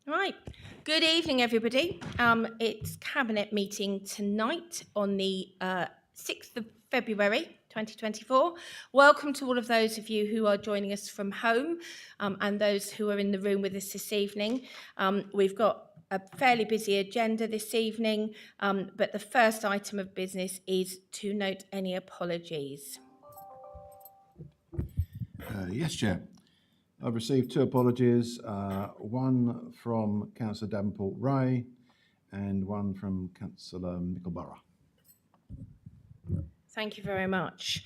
Right. Good evening, everybody. It's Cabinet meeting tonight on the 6th of February 2024. Welcome to all of those of you who are joining us from home and those who are in the room with us this evening. We've got a fairly busy agenda this evening, but the first item of business is to note any apologies. Yes, Chair. I've received two apologies, one from Councillor Davenport-Ray and one from Councillor Mickleborough. Thank you very much.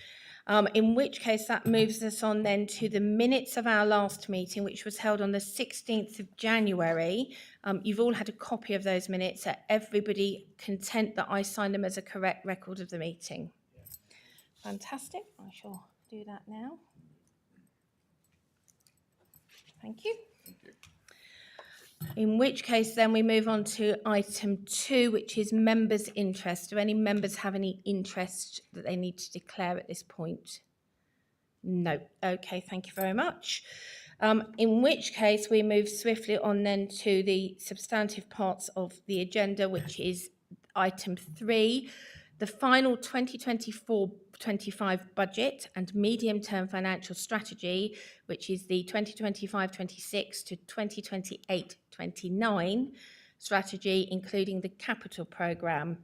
In which case that moves us on then to the minutes of our last meeting, which was held on the 16th of January. You've all had a copy of those minutes. Are everybody content that I sign them as a correct record of the meeting? Fantastic. I shall do that now. Thank you. In which case then we move on to item 2, which is members' interest. Do any members have any interest that they need to declare at this point? No. Okay, thank you very much. In which case we move swiftly on then to the substantive parts of the agenda, which is item 3, the final 2024-25 budget and medium-term financial strategy, which is the 2025-26 to 2028-29 strategy, including the capital programme.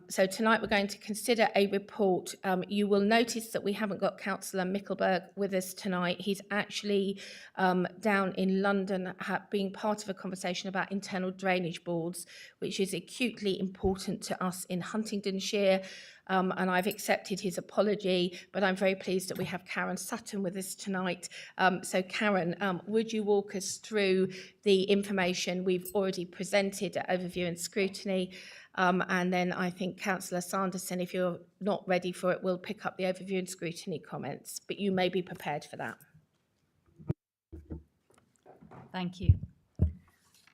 So tonight we're going to consider a report. You will notice that we haven't got Councillor Mickleborough with us tonight. He's actually down in London being part of a conversation about internal drainage boards, which is acutely important to us in Huntingdonshire. And I've accepted his apology, but I'm very pleased that we have Karen Sutton with us tonight. So Karen, would you walk us through the information we've already presented at overview and scrutiny? And then I think Councillor Sanderson, if you're not ready for it, will pick up the overview and scrutiny comments, but you may be prepared for that. Thank you.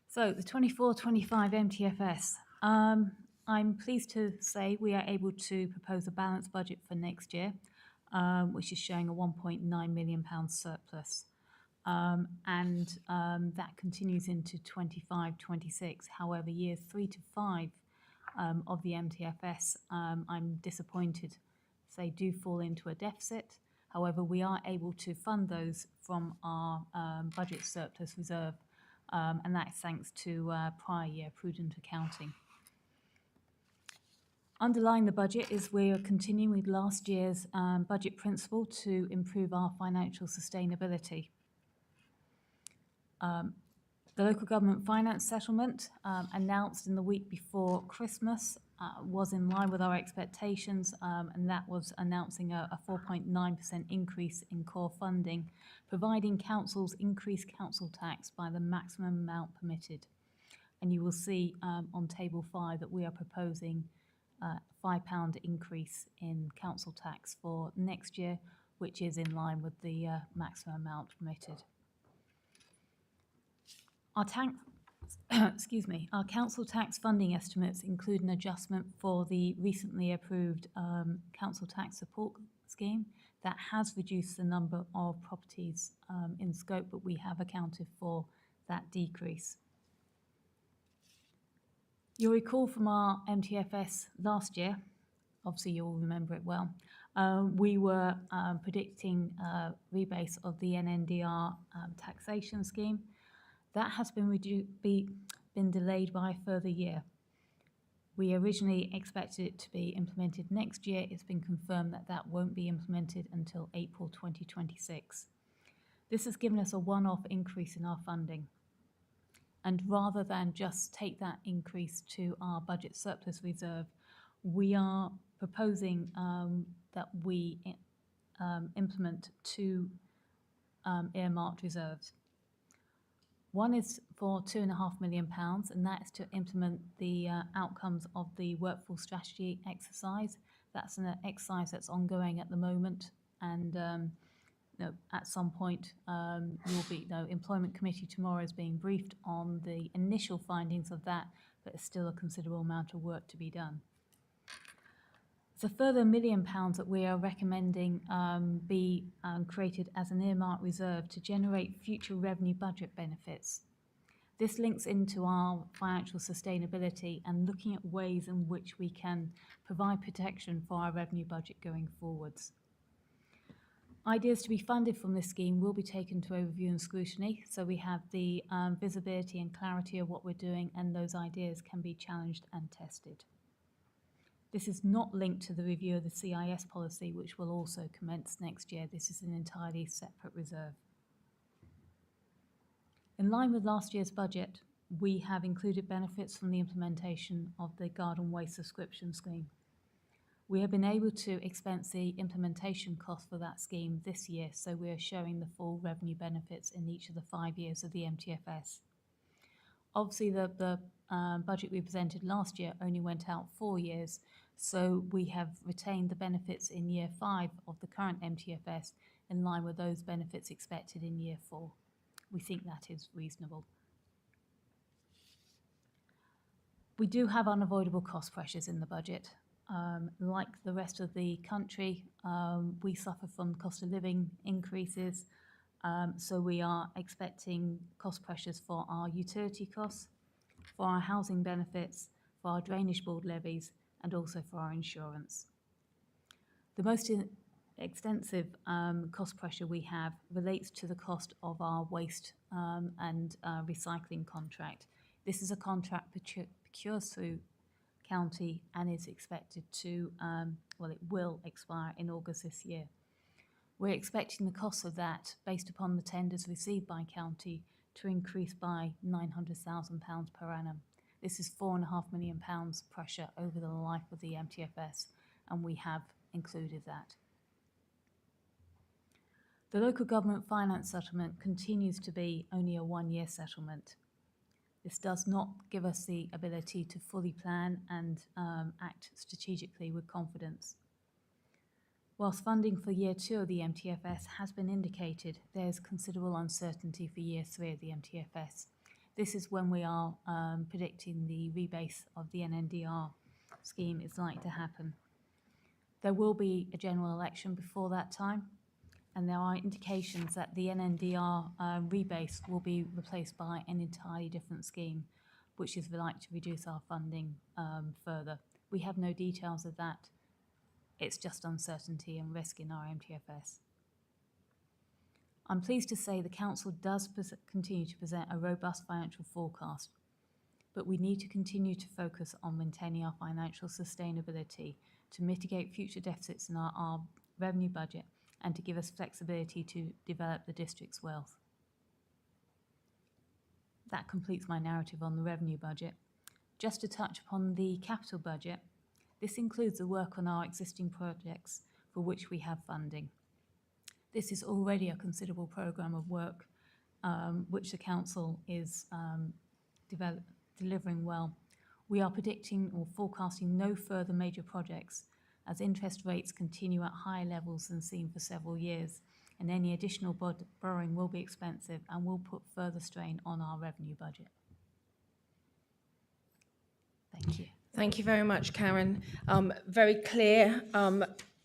So the 24-25 MTFS. I'm pleased to say we are able to propose a balanced budget for next year, which is showing a £1.9 million surplus. That continues into 25-26. However, years 3 to 5 of the MTFS, I'm disappointed, they do fall into a deficit. However, we are able to fund those from our budget surplus reserve, and that's thanks to prior year prudent accounting. Underlying the budget is we are continuing with last year's budget principle to improve our financial sustainability. The local government finance settlement announced in the week before Christmas was in line with our expectations, and that was announcing a 4.9% increase in core funding, providing councils increased council tax by the maximum amount permitted. And you will see on table 5 that we are proposing £5 increase in council tax for next year, which is in line with the maximum amount permitted. Our council tax funding estimates include an adjustment for the recently approved council tax support scheme that has reduced the number of properties in scope, but we have accounted for that decrease. You'll recall from our MTFS last year, obviously you'll remember it well, we were predicting rebase of the NNDR taxation scheme. That has been delayed by a further year. We originally expected it to be implemented next year. It's been confirmed that that won't be implemented until April 2026. This has given us a one-off increase in our funding. And rather than just take that increase to our budget surplus reserve, we are proposing that we implement two earmarked reserves. One is for £2.5 million, and that is to implement the outcomes of the workforce strategy exercise. That's an exercise that's ongoing at the moment, and at some point, Employment Committee tomorrow is being briefed on the initial findings of that, but there's still a considerable amount of work to be done. There's a further £1 million that we are recommending be created as an earmarked reserve to generate future revenue budget benefits. This links into our financial sustainability and looking at ways in which we can provide protection for our revenue budget going forwards. Ideas to be funded from this scheme will be taken to overview and scrutiny, so we have the visibility and clarity of what we're doing, and those ideas can be challenged and tested. This is not linked to the review of the CIS policy, which will also commence next year. This is an entirely separate reserve. In line with last year's budget, we have included benefits from the implementation of the garden waste subscription scheme. We have been able to expense the implementation cost for that scheme this year, so we are showing the full revenue benefits in each of the 5 years of the MTFS. Obviously, the budget we presented last year only went out 4 years, so we have retained the benefits in year 5 of the current MTFS in line with those benefits expected in year 4. We think that is reasonable. We do have unavoidable cost pressures in the budget. Like the rest of the country, we suffer from cost of living increases, so we are expecting cost pressures for our utility costs, for our housing benefits, for our drainage board levies, and also for our insurance. The most extensive cost pressure we have relates to the cost of our waste and recycling contract. This is a contract procured through county and is expected to, it will expire in August this year. We're expecting the cost of that, based upon the tenders received by county, to increase by £900,000 per annum. This is £4.5 million pressure over the life of the MTFS, and we have included that. The local government finance settlement continues to be only a 1-year settlement. This does not give us the ability to fully plan and act strategically with confidence. Whilst funding for year 2 of the MTFS has been indicated, there is considerable uncertainty for year 3 of the MTFS. This is when we are predicting the rebase of the NNDR scheme is likely to happen. There will be a general election before that time, and there are indications that the NNDR rebase will be replaced by an entirely different scheme, which is likely to reduce our funding further. We have no details of that. It's just uncertainty and risk in our MTFS. I'm pleased to say the Council does continue to present a robust financial forecast, but we need to continue to focus on maintaining our financial sustainability to mitigate future deficits in our revenue budget and to give us flexibility to develop the district's wealth. That completes my narrative on the revenue budget. Just to touch upon the capital budget, this includes the work on our existing projects for which we have funding. This is already a considerable programme of work which the Council is delivering well. We are predicting or forecasting no further major projects as interest rates continue at higher levels than seen for several years, and any additional borrowing will be expensive and will put further strain on our revenue budget. Thank you. Thank you very much, Karen. Very clear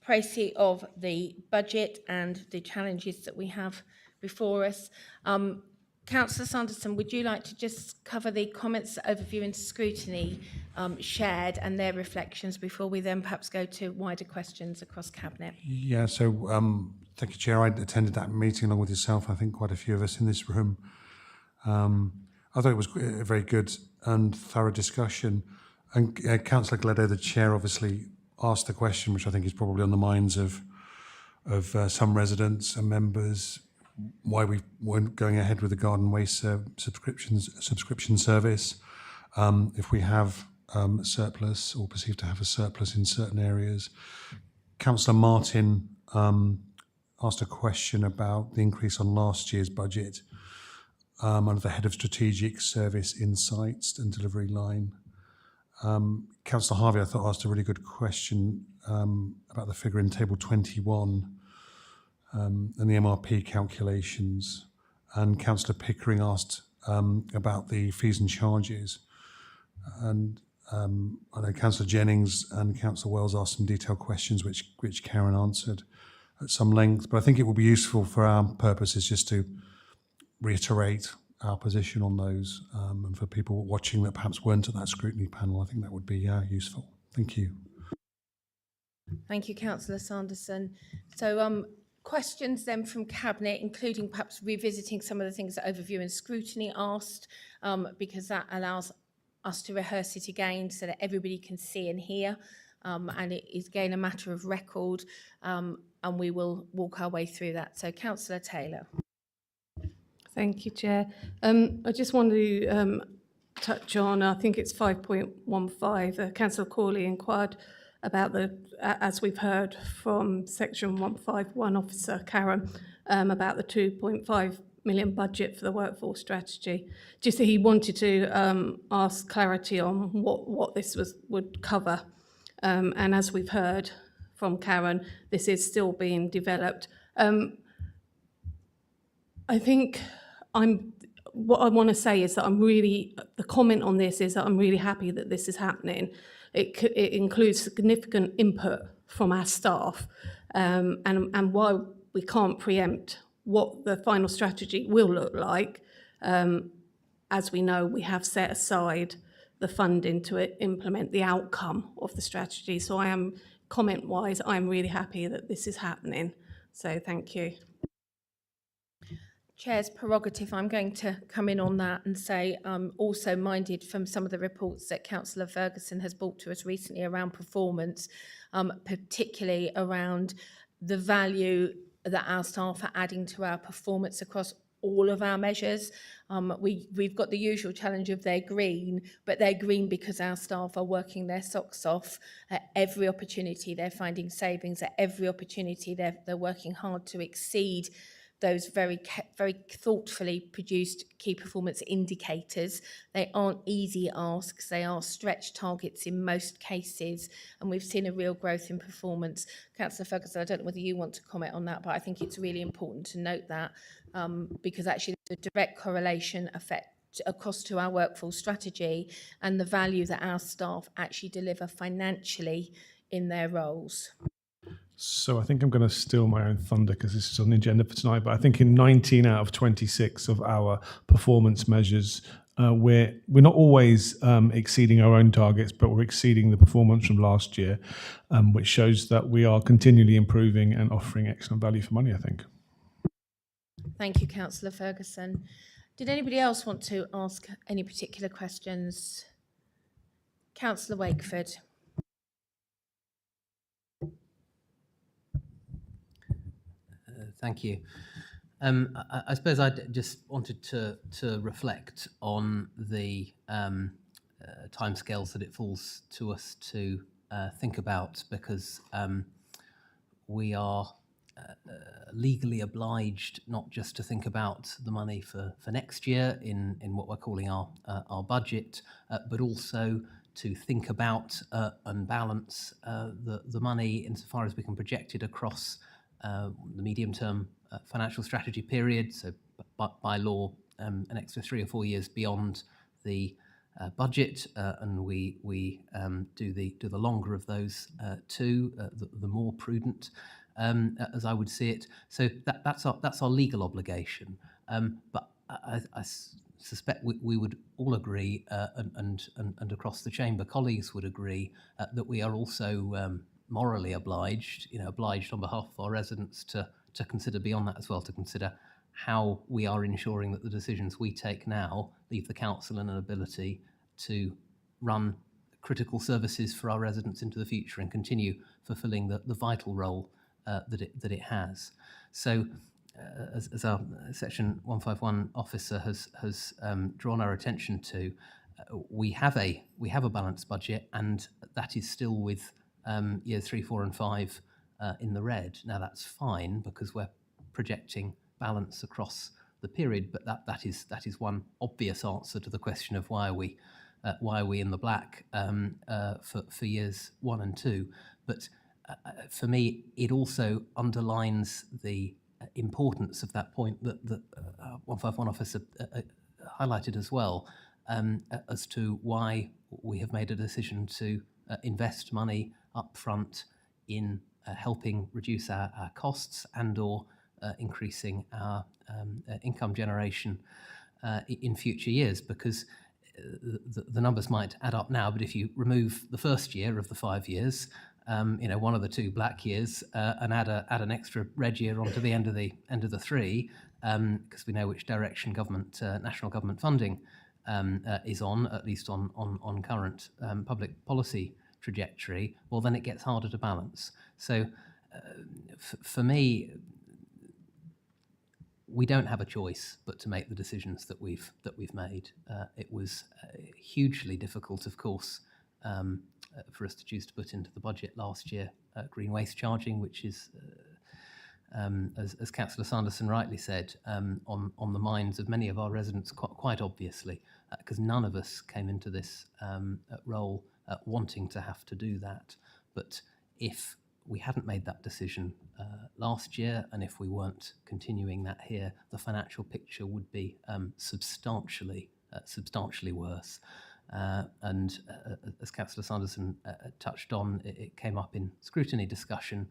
précis of the budget and the challenges that we have before us. Councillor Sanderson, would you like to just cover the comments, overview and scrutiny shared and their reflections before we then perhaps go to wider questions across Cabinet? Yeah, so thank you, Chair. I attended that meeting along with yourself. I think quite a few of us in this room. I thought it was a very good and thorough discussion. And Councillor Gleadow, the Chair, obviously asked the question, which I think is probably on the minds of some residents and members, why we weren't going ahead with the garden waste subscription service. If we have surplus or perceive to have a surplus in certain areas. Councillor Martin asked a question about the increase on last year's budget under the Head of Strategic Service Insights and Delivery line. Councillor Harvey, I thought, asked a really good question about the figure in Table 21 and the MRP calculations. And Councillor Pickering asked about the fees and charges. And I know Councillor Jennings and Councillor Wells asked some detailed questions which Karen answered at some length. But I think it will be useful for our purposes just to reiterate our position on those, and for people watching that perhaps weren't at that scrutiny panel, I think that would be useful. Thank you. Thank you, Councillor Sanderson. So questions then from Cabinet, including perhaps revisiting some of the things that Overview and Scrutiny asked, because that allows us to rehearse it again so that everybody can see and hear, and it is again a matter of record, and we will walk our way through that. So Councillor Taylor. Thank you, Chair. I just want to touch on, I think it's 5.15. Councillor Corley inquired about as we've heard from Section 151 Officer Karen, about the 2.5 million budget for the workforce strategy. Just that he wanted to ask clarity on what this would cover. And as we've heard from Karen, this is still being developed. I think what I want to say is that the comment on this is that I'm really happy that this is happening. It includes significant input from our staff, and while we can't preempt what the final strategy will look like, as we know, we have set aside the funding to implement the outcome of the strategy. So comment-wise, I'm really happy that this is happening. So thank you. Chair's prerogative, I'm going to come in on that and say I'm also minded from some of the reports that Councillor Ferguson has brought to us recently around performance, particularly around the value that our staff are adding to our performance across all of our measures. We've got the usual challenge of they're green, but they're green because our staff are working their socks off at every opportunity. They're finding savings at every opportunity. They're working hard to exceed those very thoughtfully produced key performance indicators. They aren't easy asks, they are stretch targets in most cases, and we've seen a real growth in performance. Councillor Ferguson, I don't know whether you want to comment on that, but I think it's really important to note that, because actually there's a direct correlation effect across to our workforce strategy and the value that our staff actually deliver financially in their roles. So I think I'm going to steal my own thunder because this is on the agenda for tonight, but I think in 19 out of 26 of our performance measures, we're not always exceeding our own targets, but we're exceeding the performance from last year, which shows that we are continually improving and offering excellent value for money, I think. Thank you, Councillor Ferguson. Did anybody else want to ask any particular questions? Councillor Wakeford. Thank you. I suppose I just wanted to reflect on the timescales that it falls to us to think about, because we are legally obliged not just to think about the money for next year in what we're calling our budget, but also to think about and balance the money insofar as we can project it across the medium-term financial strategy period, so by law an extra 3 or 4 years beyond the budget, and we do the longer of those two, the more prudent, as I would see it. So that's our legal obligation. But I suspect we would all agree, and across the chamber, colleagues would agree that we are also morally obliged, obliged on behalf of our residents to consider beyond that as well, to consider how we are ensuring that the decisions we take now leave the council an ability to run critical services for our residents into the future and continue fulfilling the vital role that it has. So, as our Section 151 officer has drawn our attention to, we have a balanced budget, and that is still with years 3, 4, and 5 in the red. Now that's fine because we're projecting balance across the period, but that is one obvious answer to the question of why are we in the black for years 1 and 2. But for me, it also underlines the importance of that point that the 151 officer highlighted as well, as to why we have made a decision to invest money up front in helping reduce our costs and or increasing our income generation in future years, because the numbers might add up now, but if you remove the first year of the 5 years, one of the 2 black years, and add an extra red year onto the end of the 3, because we know which direction national government funding is on, at least on current public policy trajectory, well, then it gets harder to balance. So for me, we don't have a choice but to make the decisions that we've made. It was hugely difficult, of course, for us to choose to put into the budget last year green waste charging, which is, as Councillor Sanderson rightly said, on the minds of many of our residents, quite obviously, because none of us came into this role wanting to have to do that. But if we hadn't made that decision last year, and if we weren't continuing that here, the financial picture would be substantially worse. And as Councillor Sanderson touched on, it came up in scrutiny discussion,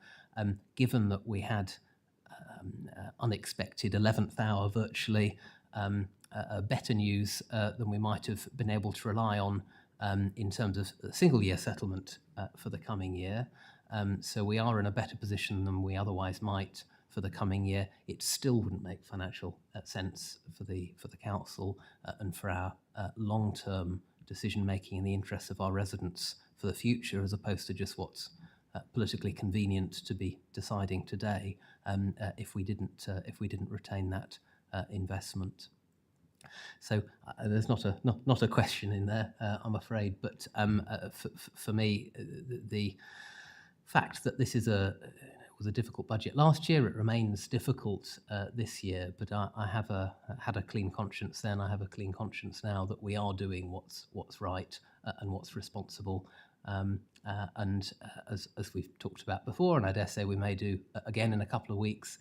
given that we had unexpected 11th hour virtually better news than we might have been able to rely on in terms of single year settlement for the coming year. So we are in a better position than we otherwise might for the coming year. It still wouldn't make financial sense for the council and for our long-term decision making in the interests of our residents for the future, as opposed to just what's politically convenient to be deciding today. If we didn't retain that investment. So there's not a question in there, I'm afraid. But for me, the fact that this was a difficult budget last year, it remains difficult this year. But I had a clean conscience then. I have a clean conscience now that we are doing what's right and what's responsible. And as we've talked about before, and I dare say we may do again in a couple of weeks,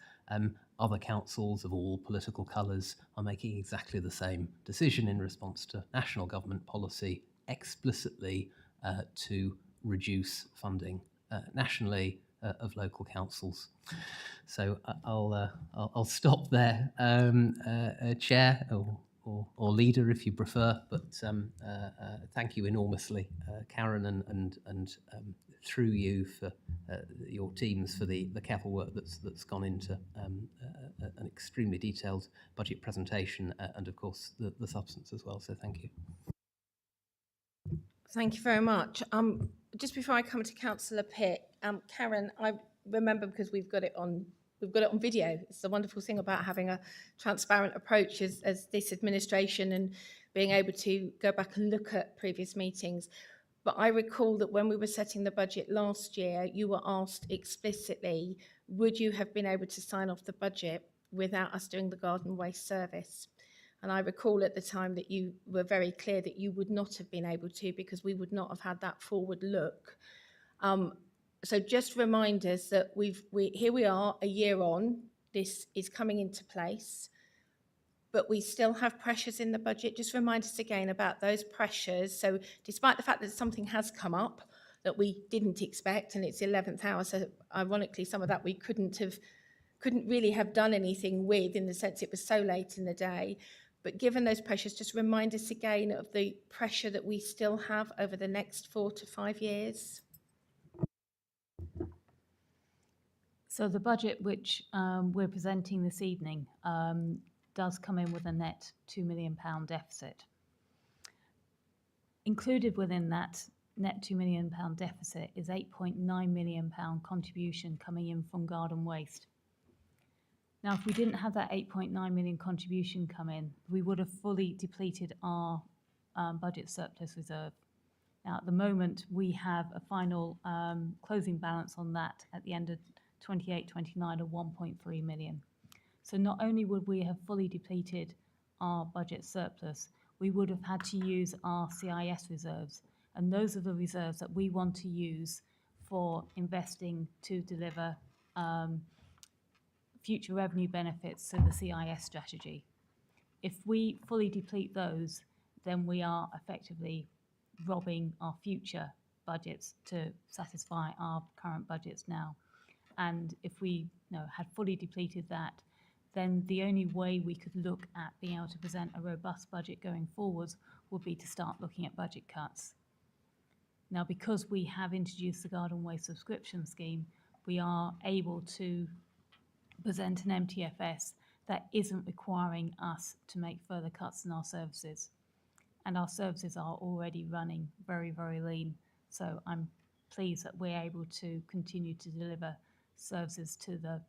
other councils of all political colours are making exactly the same decision in response to national government policy explicitly to reduce funding nationally of local councils. So I'll stop there, Chair or Leader if you prefer. But thank you enormously, Karen, and through you for your teams for the careful work that's gone into an extremely detailed budget presentation and of course the substance as well. So thank you. Thank you very much. Just before I come to Councillor Pitt, Karen, I remember, because we've got it on video. It's the wonderful thing about having a transparent approach as this administration and being able to go back and look at previous meetings. But I recall that when we were setting the budget last year, you were asked explicitly, would you have been able to sign off the budget without us doing the garden waste service? And I recall at the time that you were very clear that you would not have been able to, because we would not have had that forward look. So just remind us that here we are a year on, this is coming into place, but we still have pressures in the budget. Just remind us again about those pressures. So despite the fact that something has come up that we didn't expect, and it's 11th hour, so ironically some of that we couldn't really have done anything with, in the sense it was so late in the day. But given those pressures, just remind us again of the pressure that we still have over the next 4 to 5 years. So the budget which we're presenting this evening does come in with a net £2 million deficit. Included within that net £2 million deficit is £8.9 million contribution coming in from garden waste. Now, if we didn't have that 8.9 million contribution come in, we would have fully depleted our budget surplus reserve. Now, at the moment, we have a final closing balance on that at the end of 28-29 of 1.3 million. So not only would we have fully depleted our budget surplus, we would have had to use our CIS reserves. And those are the reserves that we want to use for investing to deliver future revenue benefits to the CIS strategy. If we fully deplete those, then we are effectively robbing our future budgets to satisfy our current budgets now. And if we had fully depleted that, then the only way we could look at being able to present a robust budget going forwards would be to start looking at budget cuts. Now, because we have introduced the Garden Waste subscription scheme, we are able to present an MTFS that isn't requiring us to make further cuts in our services. And our services are already running very, very lean. So I'm pleased that we're able to continue to deliver services to the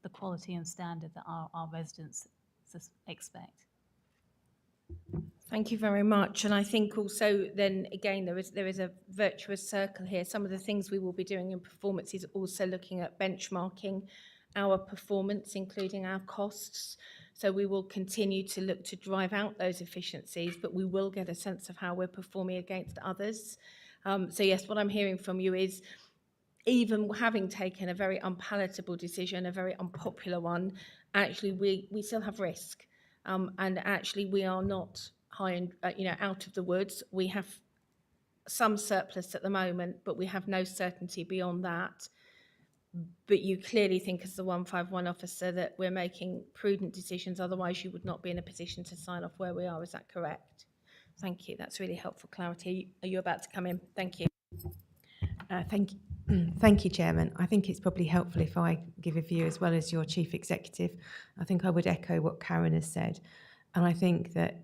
quality and standard that our residents expect. Thank you very much. And I think also then again there is a virtuous circle here. Some of the things we will be doing in performance is also looking at benchmarking our performance, including our costs. So we will continue to look to drive out those efficiencies, but we will get a sense of how we're performing against others. So yes, what I'm hearing from you is, even having taken a very unpalatable decision, a very unpopular one, actually we still have risk. And actually we are not high in, out of the woods. We have some surplus at the moment, but we have no certainty beyond that. But you clearly think, as the 151 officer, that we're making prudent decisions, otherwise you would not be in a position to sign off where we are. Is that correct? Thank you. That's really helpful clarity. Are you about to come in? Thank you. Thank you, Chairman. I think it's probably helpful if I give a view as well as your Chief Executive. I think I would echo what Karen has said. And I think that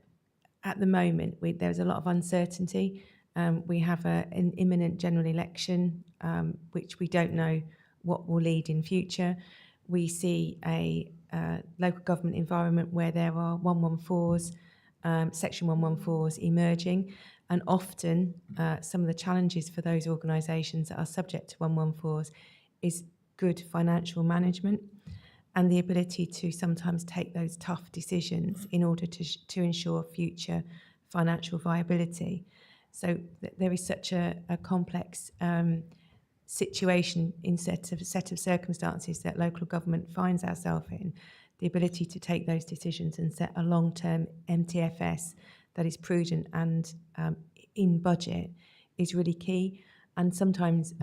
at the moment, there's a lot of uncertainty. We have an imminent general election, which we don't know what will lead in future. We see a local government environment where there are 114s, Section 114s emerging, and often some of the challenges for those organisations that are subject to 114s is good financial management and the ability to sometimes take those tough decisions in order to ensure future financial viability. So there is such a complex situation in set of circumstances that local government finds ourselves in. The ability to take those decisions and set a long-term MTFS that is prudent and in budget is really key. And sometimes,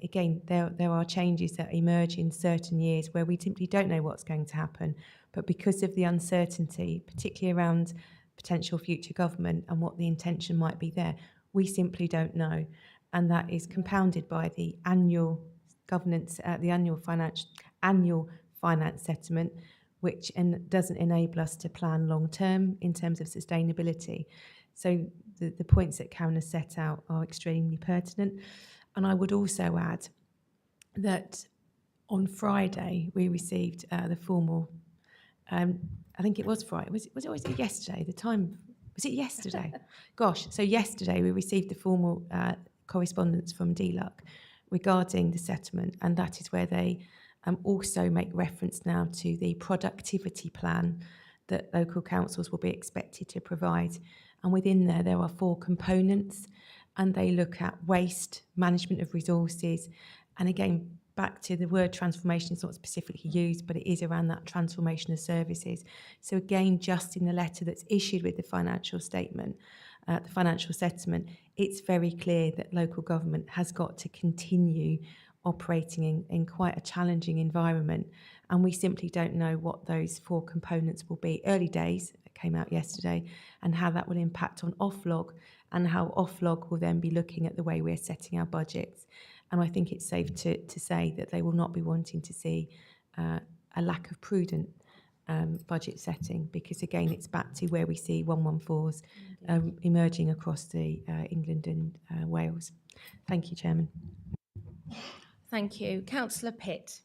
again, there are changes that emerge in certain years where we simply don't know what's going to happen. But because of the uncertainty, particularly around potential future government and what the intention might be there, we simply don't know. And that is compounded by the annual governance, the annual finance settlement, which doesn't enable us to plan long term in terms of sustainability. So the points that Karen has set out are extremely pertinent. And I would also add that on Friday we received the formal, I think it was Friday, was it yesterday? Was it yesterday? Gosh, so yesterday we received the formal correspondence from DLUC regarding the settlement, and that is where they also make reference now to the productivity plan that local councils will be expected to provide. And within there are 4 components, and they look at waste, management of resources, and again, back to the word transformation, it's not specifically used, but it is around that transformation of services. So again, just in the letter that's issued with the financial statement, the financial settlement, it's very clear that local government has got to continue operating in quite a challenging environment, and we simply don't know what those 4 components will be. Early days, it came out yesterday, and how that will impact on Oflog, and how Oflog will then be looking at the way we're setting our budgets. And I think it's safe to say that they will not be wanting to see a lack of prudent budget setting, because again, it's back to where we see 114s emerging across the England and Wales. Thank you, Chairman. Thank you. Councillor Pitt.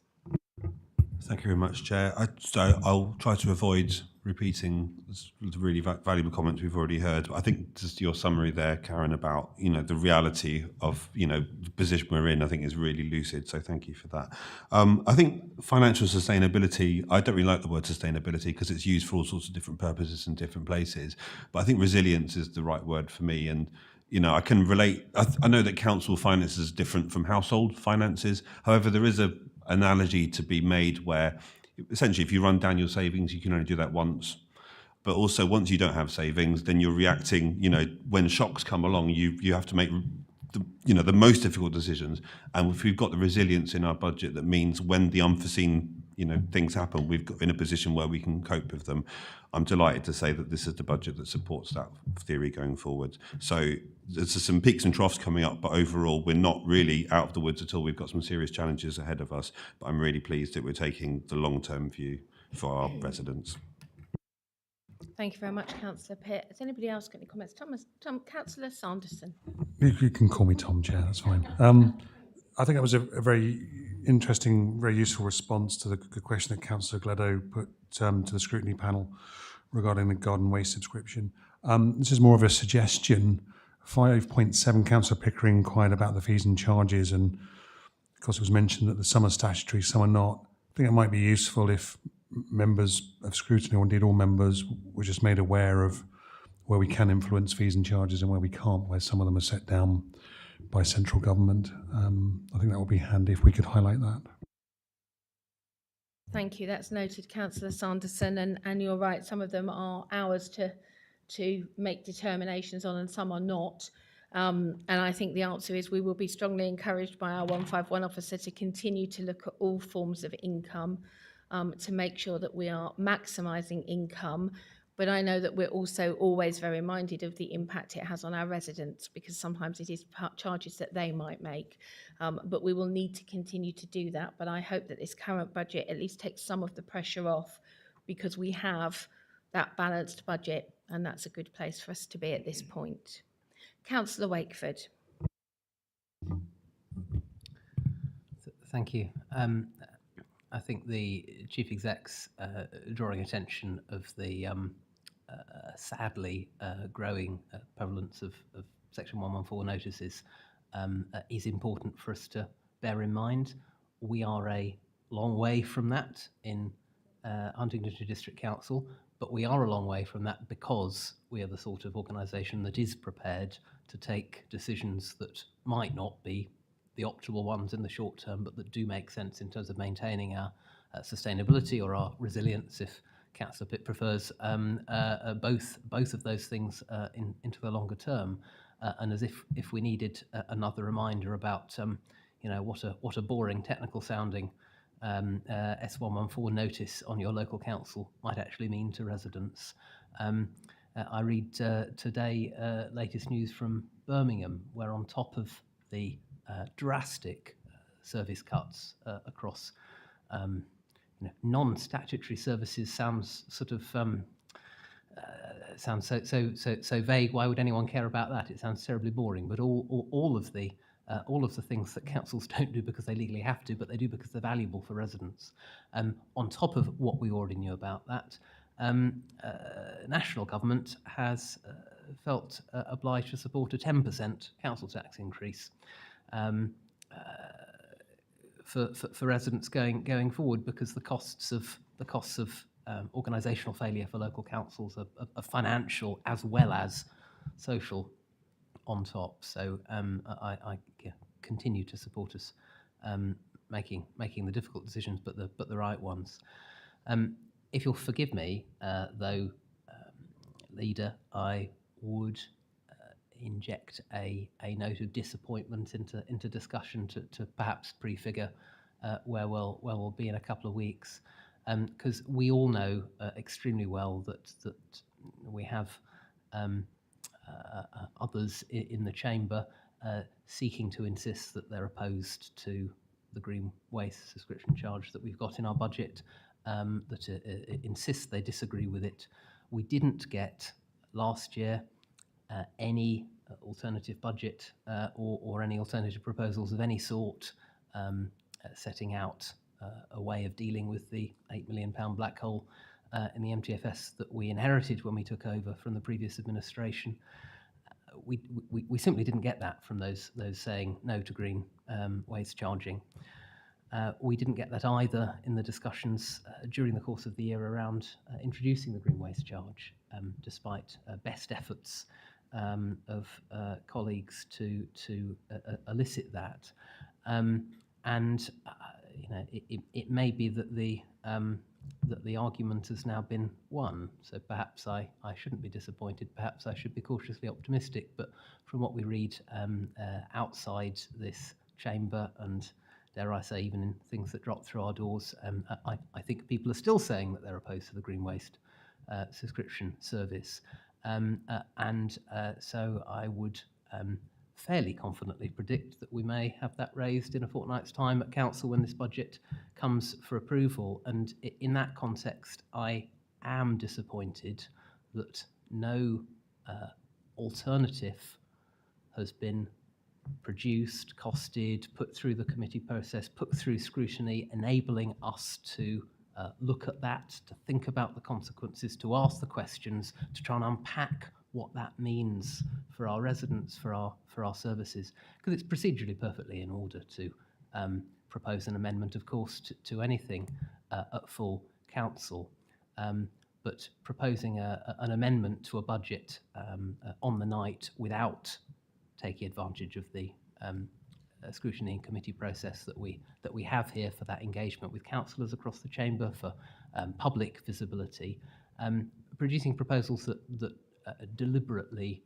Thank you very much, Chair. I'll try to avoid repeating the really valuable comments we've already heard. But I think just your summary there, Karen, about the reality of the position we're in, I think is really lucid. So thank you for that. I think financial sustainability. I don't really like the word sustainability because it's used for all sorts of different purposes in different places. But I think resilience is the right word for me. And I can relate. I know that council finances is different from household finances. However, there is an analogy to be made where essentially if you run down your savings, you can only do that once. But also once you don't have savings, then you're reacting, when shocks come along, you have to make the most difficult decisions. And if we've got the resilience in our budget, that means when the unforeseen things happen, we've got in a position where we can cope with them. I'm delighted to say that this is the budget that supports that theory going forward. So there's some peaks and troughs coming up, but overall we're not really out of the woods at all. We've got some serious challenges ahead of us, but I'm really pleased that we're taking the long-term view for our residents. Thank you very much, Councillor Pitt. Has anybody else got any comments? Councillor Sanderson. You can call me Tom, Chair, that's fine. I think that was a very interesting, very useful response to the question that Councillor Gledo put to the scrutiny panel regarding the garden waste subscription. This is more of a suggestion. 5.7, Councillor Pickering inquired about the fees and charges, and of course it was mentioned that some are statutory, some are not. I think it might be useful if members of scrutiny, or indeed all members, were just made aware of where we can influence fees and charges and where we can't, where some of them are set down by central government. I think that would be handy if we could highlight that. Thank you. That's noted, Councillor Sanderson, and you're right. Some of them are ours to make determinations on, and some are not. And I think the answer is we will be strongly encouraged by our 151 officer to continue to look at all forms of income to make sure that we are maximising income. But I know that we're also always very minded of the impact it has on our residents, because sometimes it is charges that they might make. But we will need to continue to do that. But I hope that this current budget at least takes some of the pressure off, because we have that balanced budget, and that's a good place for us to be at this point. Councillor Wakeford. Thank you. I think the Chief Exec's drawing attention of the sadly growing prevalence of Section 114 notices is important for us to bear in mind. We are a long way from that in Huntingdonshire District Council, but we are a long way from that because we are the sort of organisation that is prepared to take decisions that might not be the optimal ones in the short term, but that do make sense in terms of maintaining our sustainability or our resilience, if Councillor Pitt prefers, both of those things into the longer term. And as if we needed another reminder about, what a boring technical sounding S114 notice on your local council might actually mean to residents. I read today latest news from Birmingham, where on top of the drastic service cuts across non-statutory services sounds sort of sounds so vague. Why would anyone care about that? It sounds terribly boring. But all of the things that councils don't do because they legally have to, but they do because they're valuable for residents. On top of what we already knew about that, national government has felt obliged to support a 10% council tax increase for residents going forward, because the costs of organisational failure for local councils are financial as well as social on top. So I continue to support us making the difficult decisions, but the right ones. If you'll forgive me, though, Leader, I would inject a note of disappointment into discussion to perhaps prefigure where we'll be in a couple of weeks, because we all know extremely well that we have others in the chamber seeking to insist that they're opposed to the green waste subscription charge that we've got in our budget, that insist they disagree with it. We didn't get last year any alternative budget or any alternative proposals of any sort setting out a way of dealing with the £8 million black hole in the MTFS that we inherited when we took over from the previous administration. We simply didn't get that from those saying no to green waste charging. We didn't get that either in the discussions during the course of the year around introducing the green waste charge, despite best efforts of colleagues to elicit that. It may be that the argument has now been won. So perhaps I shouldn't be disappointed. Perhaps I should be cautiously optimistic. But from what we read outside this chamber and dare I say, even in things that drop through our doors, I think people are still saying that they're opposed to the green waste subscription service. So I would fairly confidently predict that we may have that raised in a fortnight's time at council when this budget comes for approval. And in that context, I am disappointed that no alternative has been produced, costed, put through the committee process, put through scrutiny, enabling us to look at that, to think about the consequences, to ask the questions, to try and unpack what that means for our residents, for our services. Because it's procedurally perfectly in order to propose an amendment, of course, to anything at full council. But proposing an amendment to a budget on the night without taking advantage of the scrutiny and committee process that we have here for that engagement with councillors across the chamber, for public visibility, producing proposals that deliberately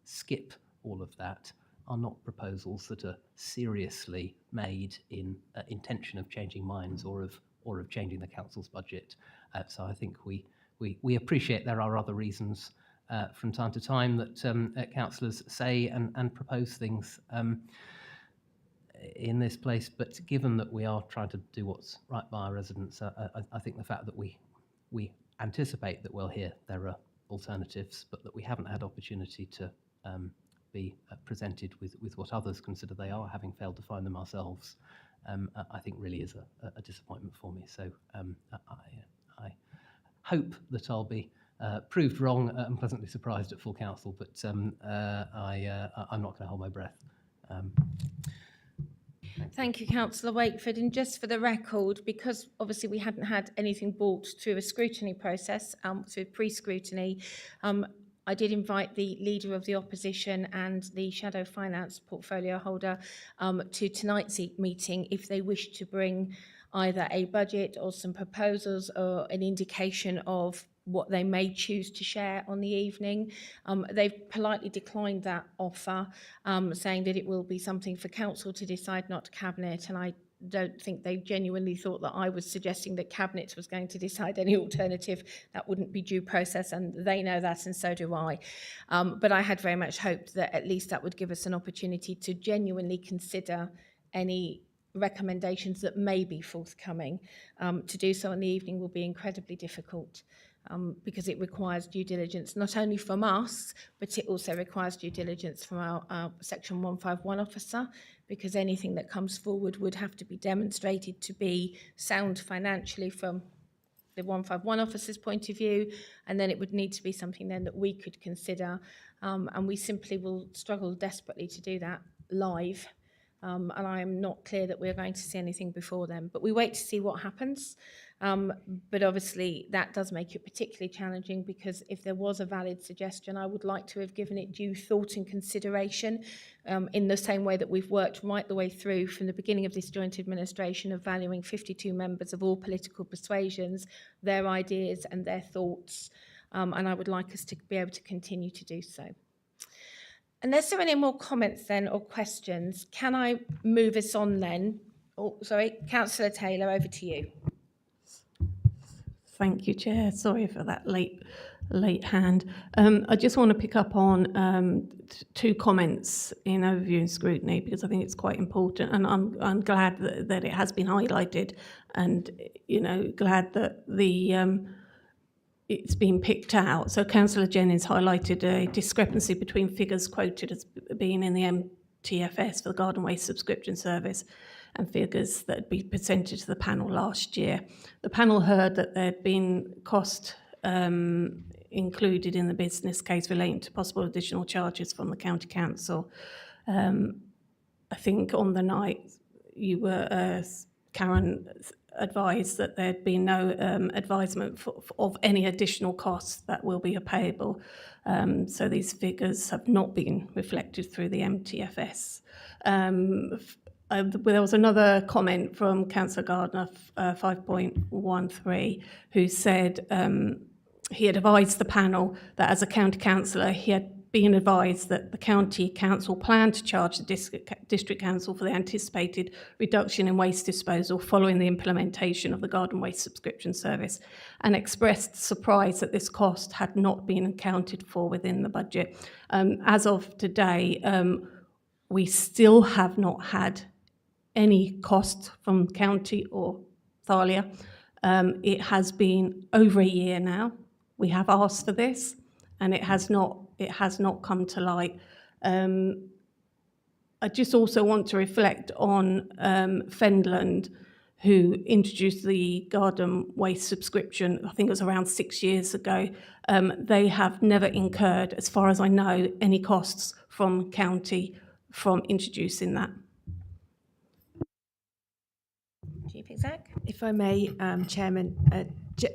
skip all of that are not proposals that are seriously made in intention of changing minds or of changing the council's budget. So I think we appreciate there are other reasons from time to time that councillors say and propose things in this place, but given that we are trying to do what's right by our residents, I think the fact that we anticipate that we'll hear there are alternatives, but that we haven't had opportunity to be presented with what others consider they are, having failed to find them ourselves, I think really is a disappointment for me. So I hope that I'll be proved wrong and pleasantly surprised at full council, but I'm not going to hold my breath. Thank you, Councillor Wakeford. And just for the record, because obviously we hadn't had anything brought through a scrutiny process, through pre-scrutiny, I did invite the Leader of the Opposition and the Shadow Finance Portfolio Holder to tonight's meeting if they wish to bring either a budget or some proposals or an indication of what they may choose to share on the evening. They've politely declined that offer, saying that it will be something for council to decide, not Cabinet, and I don't think they genuinely thought that I was suggesting that Cabinet was going to decide any alternative. That wouldn't be due process, and they know that, and so do I. But I had very much hoped that at least that would give us an opportunity to genuinely consider any recommendations that may be forthcoming. To do so in the evening will be incredibly difficult. Because it requires due diligence not only from us, but it also requires due diligence from our Section 151 officer, because anything that comes forward would have to be demonstrated to be sound financially from the 151 officer's point of view, and then it would need to be something then that we could consider, and we simply will struggle desperately to do that live. And I am not clear that we're going to see anything before then, but we wait to see what happens. But obviously that does make it particularly challenging, because if there was a valid suggestion, I would like to have given it due thought and consideration, in the same way that we've worked right the way through from the beginning of this joint administration of valuing 52 members of all political persuasions, their ideas and their thoughts, and I would like us to be able to continue to do so. Unless there are any more comments then or questions, can I move us on then? Oh, sorry, Councillor Taylor, over to you. Thank you, Chair. Sorry for that late hand. I just want to pick up on two comments in overview and scrutiny, because I think it's quite important, and I'm glad that it has been highlighted, and glad that it's been picked out. So Councillor Jennings highlighted a discrepancy between figures quoted as being in the MTFS for the garden waste subscription service and figures that had been presented to the panel last year. The panel heard that there had been cost included in the business case relating to possible additional charges from the County Council. I think on the night you were, Karen, advised that there'd been no advisement of any additional costs that will be payable. So these figures have not been reflected through the MTFS. There was another comment from Councillor Gardner, 5.13, who said he had advised the panel that as a county councillor he had being advised that the county council planned to charge the district council for the anticipated reduction in waste disposal following the implementation of the garden waste subscription service, and expressed surprise that this cost had not been accounted for within the budget. As of today, we still have not had any cost from county or Thalia. It has been over a year now. We have asked for this, and it has not come to light. I just also want to reflect on Fenland, who introduced the garden waste subscription, I think it was around 6 years ago. They have never incurred, as far as I know, any costs from county from introducing that. Chief Exec. If I may, Chairman,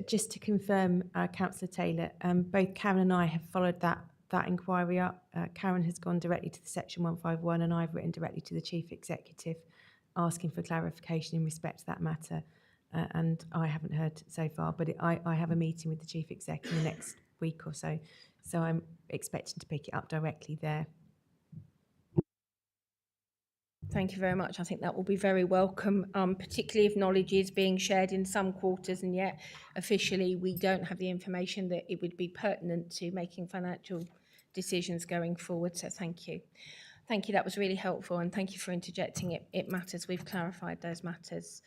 just to confirm, Councillor Taylor, both Karen and I have followed that inquiry up. Karen has gone directly to the Section 151 and I've written directly to the Chief Executive asking for clarification in respect to that matter. And I haven't heard so far, but I have a meeting with the Chief Exec in the next week or so. So I'm expecting to pick it up directly there. Thank you very much. I think that will be very welcome, particularly if knowledge is being shared in some quarters and yet officially we don't have the information that it would be pertinent to making financial decisions going forward. So thank you. Thank you. That was really helpful, and thank you for interjecting. It matters. We've clarified those matters.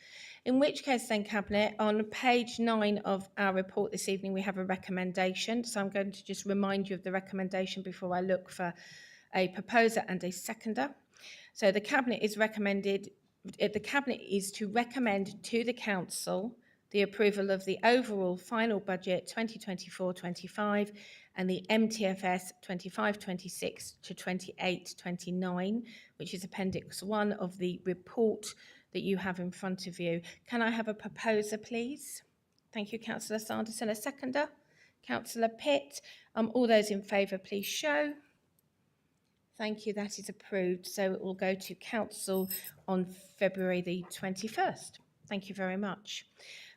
In which case then, Cabinet, on page 9 of our report this evening, we have a recommendation. So I'm going to just remind you of the recommendation before I look for a proposer and a seconder. So the Cabinet is to recommend to the Council the approval of the overall final budget 2024-25 and the MTFS 25-26 to 28-29, which is Appendix 1 of the report that you have in front of you. Can I have a proposer, please? Thank you, Councillor Sanderson. A seconder? Councillor Pitt. All those in favour, please show. Thank you, that is approved. So it will go to Council on February the 21st. Thank you very much.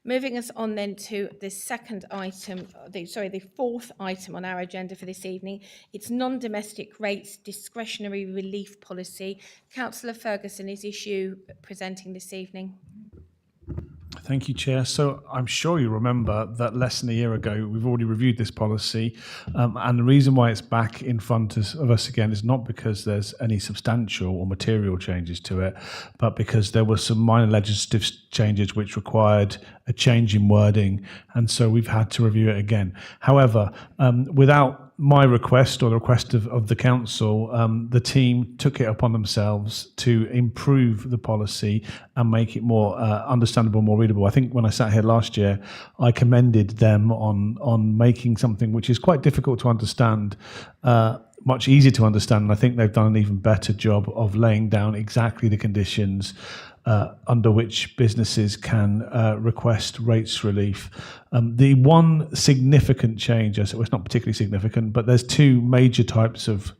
Moving us on then to the second item, the fourth item on our agenda for this evening. It's non-domestic rates discretionary relief policy. Councillor Ferguson, is issue presenting this evening? Thank you, Chair. So I'm sure you remember that less than a year ago, we've already reviewed this policy. And the reason why it's back in front of us again is not because there's any substantial or material changes to it, but because there were some minor legislative changes which required a change in wording. And so we've had to review it again. However, without my request or the request of the council, the team took it upon themselves to improve the policy and make it more understandable, more readable. I think when I sat here last year, I commended them on making something which is quite difficult to understand much easier to understand. And I think they've done an even better job of laying down exactly the conditions under which businesses can request rates relief. The one significant change, it's not particularly significant, but there's two major types of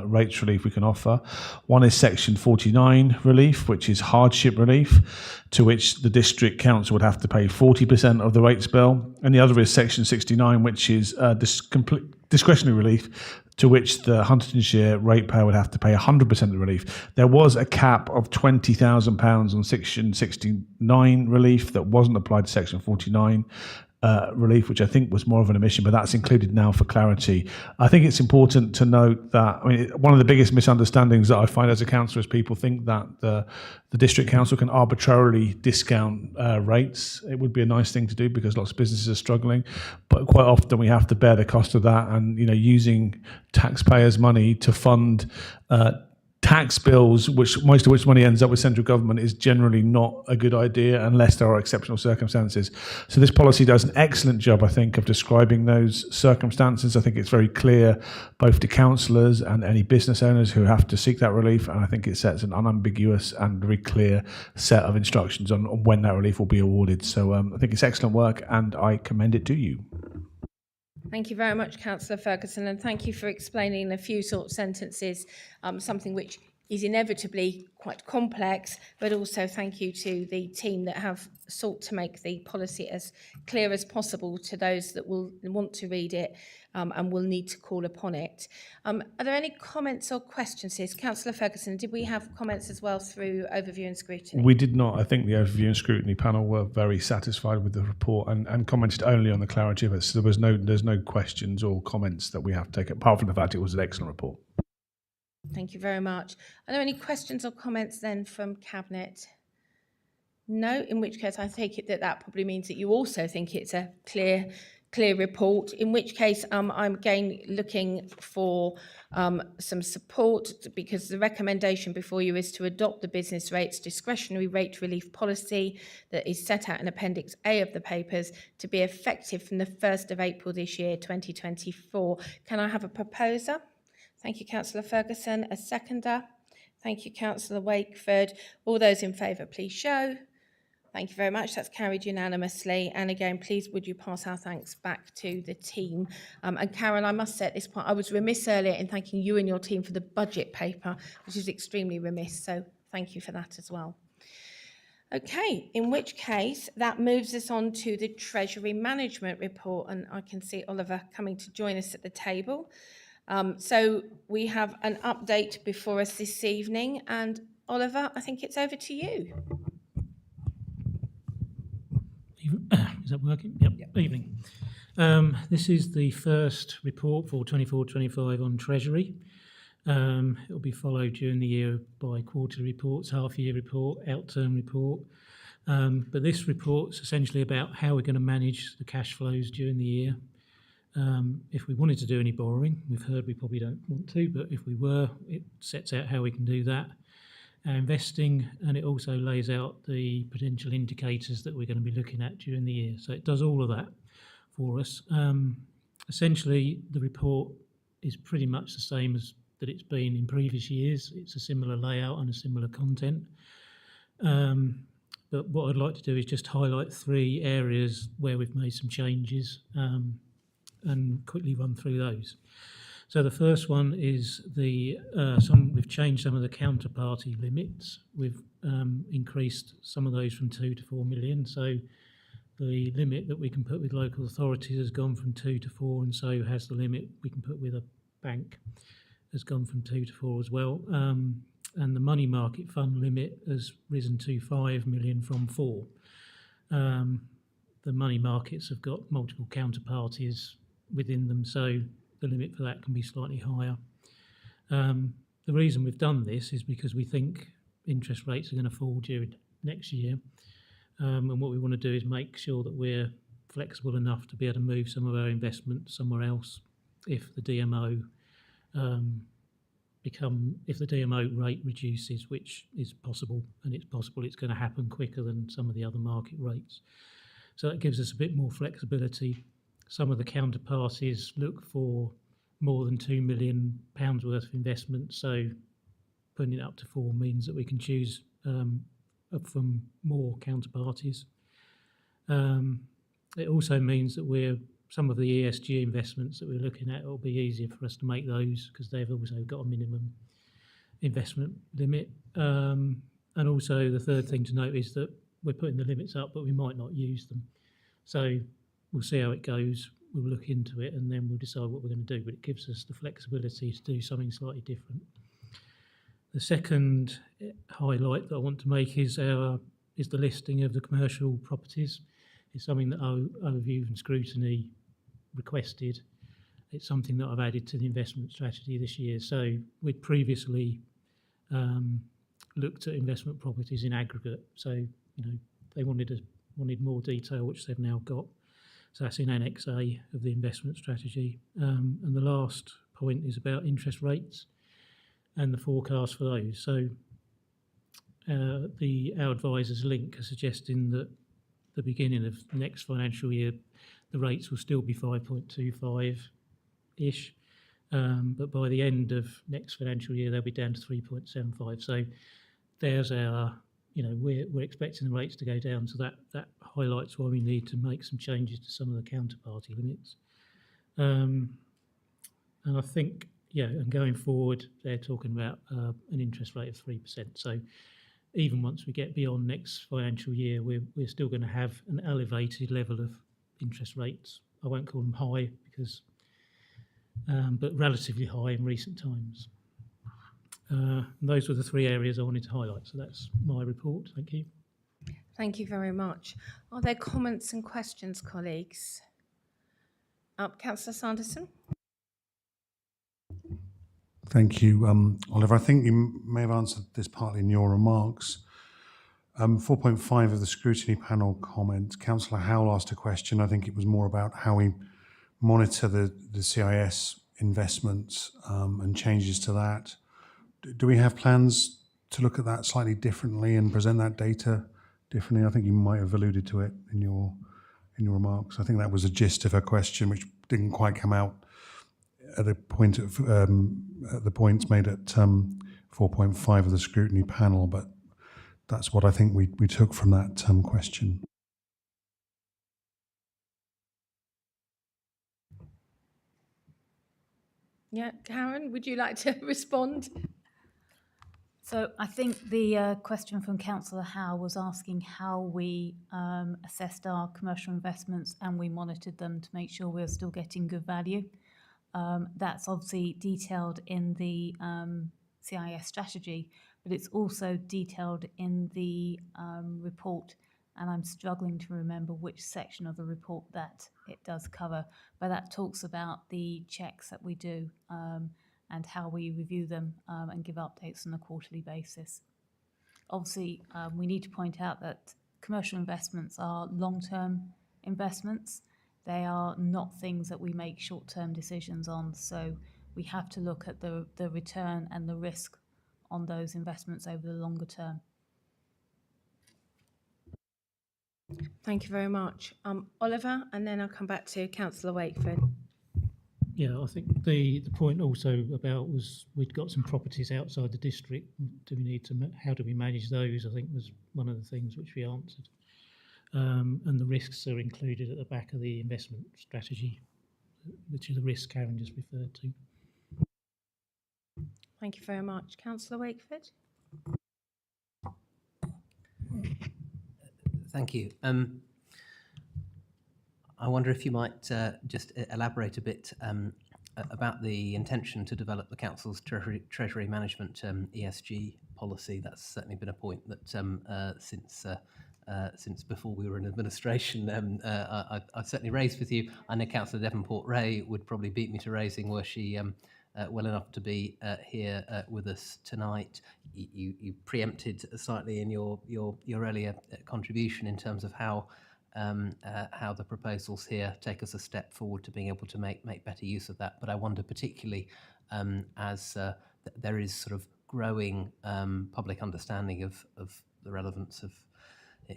rates relief we can offer. One is Section 49 relief, which is hardship relief, to which the district council would have to pay 40% of the rates bill. And the other is Section 69, which is discretionary relief, to which the Huntingdonshire ratepayer would have to pay 100% of the relief. There was a cap of £20,000 on Section 69 relief that wasn't applied to Section 49 relief, which I think was more of an omission, but that's included now for clarity. I think it's important to note that, one of the biggest misunderstandings that I find as a councillor is people think that the district council can arbitrarily discount rates. It would be a nice thing to do because lots of businesses are struggling, but quite often we have to bear the cost of that, and using taxpayers' money to fund tax bills, which most of which money ends up with central government, is generally not a good idea unless there are exceptional circumstances. So this policy does an excellent job, I think, of describing those circumstances. I think it's very clear both to councillors and any business owners who have to seek that relief, and I think it sets an unambiguous and very clear set of instructions on when that relief will be awarded. So I think it's excellent work, and I commend it to you. Thank you very much, Councillor Ferguson, and thank you for explaining in a few short sentences something which is inevitably quite complex, but also thank you to the team that have sought to make the policy as clear as possible to those that will want to read it and will need to call upon it. Are there any comments or questions here? Councillor Ferguson, did we have comments as well through overview and scrutiny? We did not. I think the overview and scrutiny panel were very satisfied with the report and commented only on the clarity of it. So there's no questions or comments that we have to take, apart from the fact it was an excellent report. Thank you very much. Are there any questions or comments then from Cabinet? No, in which case I take it that that probably means that you also think it's a clear report, in which case I'm again looking for some support, because the recommendation before you is to adopt the business rates discretionary rate relief policy that is set out in Appendix A of the papers to be effective from the 1st of April this year, 2024. Can I have a proposer? Thank you, Councillor Ferguson. A seconder? Thank you, Councillor Wakeford. All those in favour, please show. Thank you very much. That's carried unanimously. And again, please would you pass our thanks back to the team. And Karen, I must say at this point, I was remiss earlier in thanking you and your team for the budget paper, which is extremely remiss. So thank you for that as well. Okay, in which case that moves us on to the Treasury Management Report. And I can see Oliver coming to join us at the table. So we have an update before us this evening. And Oliver, I think it's over to you. Is that working? Yep. Evening. This is the first report for 24-25 on Treasury. It will be followed during the year by quarterly reports, half-year report, out-term report. But this report's essentially about how we're going to manage the cash flows during the year. If we wanted to do any borrowing, we've heard we probably don't want to, but if we were, it sets out how we can do that. Our investing, and it also lays out the potential indicators that we're going to be looking at during the year. So it does all of that for us. Essentially, the report is pretty much the same as that it's been in previous years. It's a similar layout and a similar content. But what I'd like to do is just highlight 3 areas where we've made some changes and quickly run through those. So the first one is we've changed some of the counterparty limits. We've increased some of those from 2 to 4 million. So the limit that we can put with local authorities has gone from 2 to 4, and so has the limit we can put with a bank has gone from 2 to 4 as well. And the money market fund limit has risen to 5 million from 4. The money markets have got multiple counterparties within them, so the limit for that can be slightly higher. The reason we've done this is because we think interest rates are going to fall during next year. And what we want to do is make sure that we're flexible enough to be able to move some of our investment somewhere else if the DMO rate reduces, which is possible, and it's possible it's going to happen quicker than some of the other market rates. So that gives us a bit more flexibility. Some of the counterparties look for more than £2 million worth of investment, so putting it up to 4 means that we can choose from more counterparties. It also means that some of the ESG investments that we're looking at, it will be easier for us to make those because they've also got a minimum investment limit. And also the third thing to note is that we're putting the limits up, but we might not use them. So we'll see how it goes. We'll look into it and then we'll decide what we're going to do. But it gives us the flexibility to do something slightly different. The second highlight that I want to make is the listing of the commercial properties. It's something that overview and scrutiny requested. It's something that I've added to the investment strategy this year. So we'd previously looked at investment properties in aggregate. So they wanted more detail, which they've now got. So that's in Annex A of the investment strategy. And the last point is about interest rates and the forecast for those. So our advisors Link are suggesting that the beginning of next financial year, the rates will still be 5.25-ish. But by the end of next financial year, they'll be down to 3.75. So there's our, we're expecting the rates to go down. So that highlights why we need to make some changes to some of the counterparty limits. And I think yeah, and going forward, they're talking about an interest rate of 3%. So even once we get beyond next financial year, we're still going to have an elevated level of interest rates. I won't call them high because, but relatively high in recent times. Those were the three areas I wanted to highlight. So that's my report. Thank you. Thank you very much. Are there comments and questions, colleagues? Councillor Sanderson? Thank you, Oliver. I think you may have answered this partly in your remarks. 4.5 of the scrutiny panel comment, Councillor Howell asked a question. I think it was more about how we monitor the CIS investments and changes to that. Do we have plans to look at that slightly differently and present that data differently? I think you might have alluded to it in your remarks. I think that was the gist of her question, which didn't quite come out at the point of at the points made at 4.5 of the scrutiny panel, but that's what I think we took from that question. Yeah, Karen, would you like to respond? So I think the question from Councillor Howe was asking how we assessed our commercial investments and we monitored them to make sure we're still getting good value. That's obviously detailed in the CIS strategy, but it's also detailed in the report, and I'm struggling to remember which section of the report that it does cover, but that talks about the checks that we do and how we review them and give updates on a quarterly basis. Obviously, we need to point out that commercial investments are long-term investments. They are not things that we make short-term decisions on, so we have to look at the return and the risk on those investments over the longer term. Thank you very much. Oliver, and then I'll come back to Councillor Wakeford. Yeah, I think the point also about was we'd got some properties outside the district. Do we need to? How do we manage those? I think was one of the things which we answered. And the risks are included at the back of the investment strategy, which are the risks Karen just referred to. Thank you very much. Councillor Wakeford? Thank you. I wonder if you might just elaborate a bit about the intention to develop the Council's Treasury Management ESG policy. That's certainly been a point that since before we were in administration, I've certainly raised with you. I know Councillor Devonport-Ray would probably beat me to raising were she well enough to be here with us tonight. You preempted slightly in your earlier contribution in terms of how the proposals here take us a step forward to being able to make better use of that. But I wonder particularly as there is sort of growing public understanding of the relevance of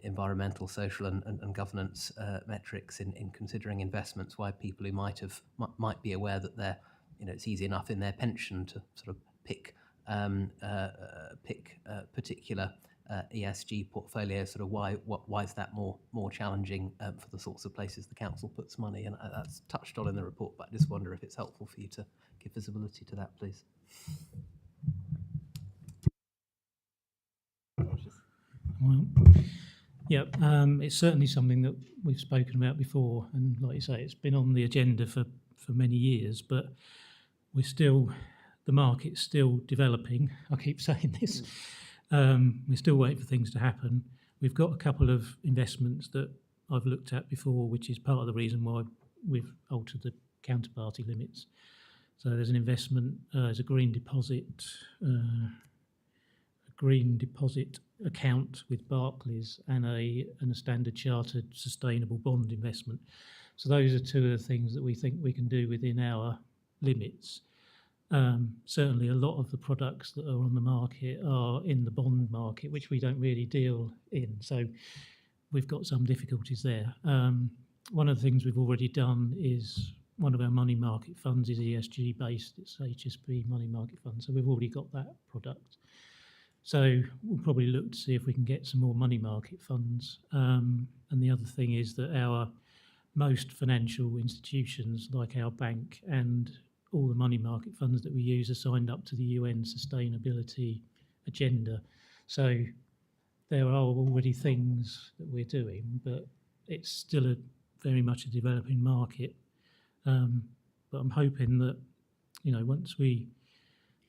environmental, social and governance metrics in considering investments, why people who might be aware that they're, it's easy enough in their pension to sort of pick particular ESG portfolio, sort of why is that more challenging for the sorts of places the council puts money? And that's touched on in the report, but I just wonder if it's helpful for you to give visibility to that, please. Well, yeah, it's certainly something that we've spoken about before, and like you say, it's been on the agenda for many years, but the market's still developing. I keep saying this. We're still waiting for things to happen. We've got a couple of investments that I've looked at before, which is part of the reason why we've altered the counterparty limits. So there's an investment, there's a green deposit account with Barclays and a Standard Chartered sustainable bond investment. So those are two of the things that we think we can do within our limits. Certainly a lot of the products that are on the market are in the bond market, which we don't really deal in. So we've got some difficulties there. One of the things we've already done is one of our money market funds is ESG based. It's HSB money market fund. So we've already got that product. So we'll probably look to see if we can get some more money market funds. And the other thing is that our most financial institutions, like our bank and all the money market funds that we use are signed up to the UN sustainability agenda. So there are already things that we're doing, but it's still very much a developing market. But I'm hoping that, once